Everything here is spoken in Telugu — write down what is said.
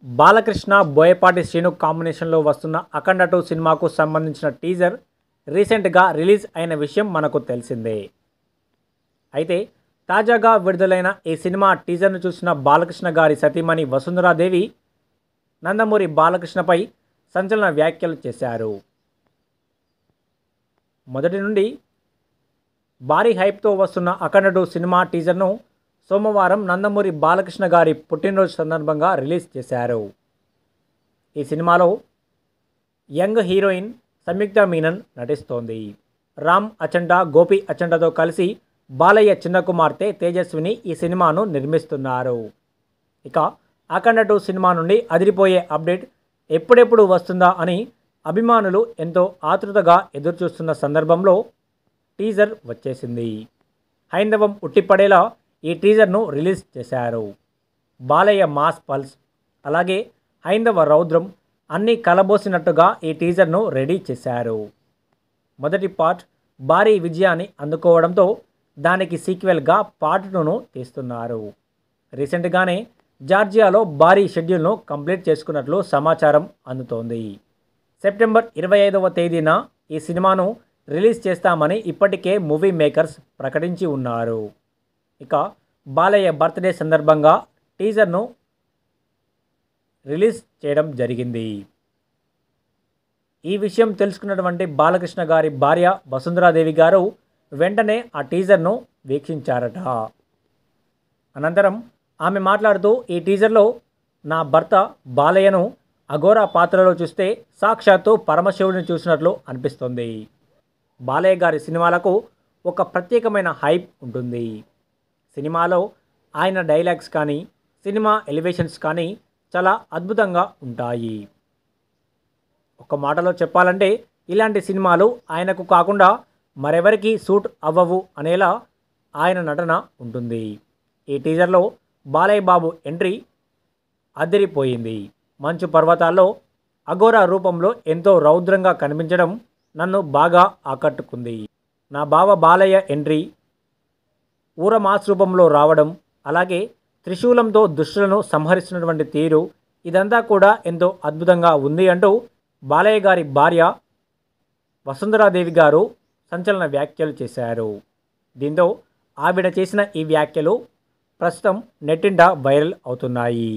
బాలకృష్ణ బోయపాటి శ్రీను కాంబినేషన్లో వస్తున్న అఖండ 2 సినిమాకు సంబంధించిన టీజర్ రీసెంట్గా రిలీజ్ అయిన విషయం మనకు తెలిసిందే. అయితే తాజాగా విడుదలైన ఈ సినిమా టీజర్ను చూసిన బాలకృష్ణ గారి సతీమణి వసుంధరాదేవి నందమూరి బాలకృష్ణపై సంచలన వ్యాఖ్యలు చేశారు. మొదటి నుండి భారీ హైప్తో వస్తున్న అఖండ 2 సినిమా టీజర్ను సోమవారం నందమూరి బాలకృష్ణ గారి పుట్టినరోజు సందర్భంగా రిలీజ్ చేశారు. ఈ సినిమాలో యంగ్ హీరోయిన్ సంయుక్త మీనన్ నటిస్తోంది. రామ్ అచండా, గోపి అచండాతో కలిసి బాలయ్య చిన్న కుమార్తె తేజస్విని ఈ సినిమాను నిర్మిస్తున్నారు. ఇక అఖండ 2 సినిమా నుండి అదిరిపోయే అప్డేట్ ఎప్పుడెప్పుడు వస్తుందా అని అభిమానులు ఎంతో ఆతృతగా ఎదురుచూస్తున్న సందర్భంలో టీజర్ వచ్చేసింది. హైందవం ఉట్టిపడేలా ఈ టీజర్ను రిలీజ్ చేశారు. బాలయ్య మాస్ పల్స్, అలాగే హైందవ రౌద్రం అన్నీ కలబోసినట్టుగా ఈ టీజర్ను రెడీ చేశారు. మొదటి పార్ట్ భారీ విజయాన్ని అందుకోవడంతో దానికి సీక్వెల్గా పార్ట్ 2ను తీస్తున్నారు. రీసెంట్గానే జార్జియాలో భారీ షెడ్యూల్ను కంప్లీట్ చేసుకున్నట్లు సమాచారం అందుతోంది. సెప్టెంబర్ 25వ తేదీన ఈ సినిమాను రిలీజ్ చేస్తామని ఇప్పటికే మూవీ మేకర్స్ ప్రకటించి ఉన్నారు. ఇక బాలయ్య బర్త్డే సందర్భంగా టీజర్ను రిలీజ్ చేయడం జరిగింది. ఈ విషయం తెలుసుకున్నటువంటి బాలకృష్ణ గారి భార్య వసుంధరాదేవి గారు వెంటనే ఆ టీజర్ను వీక్షించారట. అనంతరం ఆమె మాట్లాడుతూ, ఈ టీజర్లో నా భర్త బాలయ్యను అఘోరా పాత్రలో చూస్తే సాక్షాత్తు పరమశివుడిని చూసినట్లు అనిపిస్తుంది. బాలయ్య గారి సినిమాలకు ఒక ప్రత్యేకమైన హైప్ ఉంటుంది. సినిమాలో ఆయన డైలాగ్స్ కానీ, సినిమా ఎలివేషన్స్ కానీ చాలా అద్భుతంగా ఉంటాయి. ఒక మాటలో చెప్పాలంటే ఇలాంటి సినిమాలు ఆయనకు కాకుండా మరెవరికి సూట్ అవ్వవు అనేలా ఆయన నటన ఉంటుంది. ఈ టీజర్లో బాలయ్య బాబు ఎంట్రీ అదిరిపోయింది. మంచు పర్వతాల్లో అఘోరా రూపంలో ఎంతో రౌద్రంగా కనిపించడం నన్ను బాగా ఆకట్టుకుంది. నా బావ బాలయ్య ఎంట్రీ ఊర మాస్ రూపంలో రావడం, అలాగే త్రిశూలంతో దుష్టులను సంహరిస్తున్నటువంటి తీరు, ఇదంతా కూడా ఎంతో అద్భుతంగా ఉంది అంటూ బాలయ్య గారి భార్య వసుంధరాదేవి గారు సంచలన వ్యాఖ్యలు చేశారు. దీంతో ఆవిడ చేసిన ఈ వ్యాఖ్యలు ప్రస్తుతం నెట్టింట వైరల్ అవుతున్నాయి.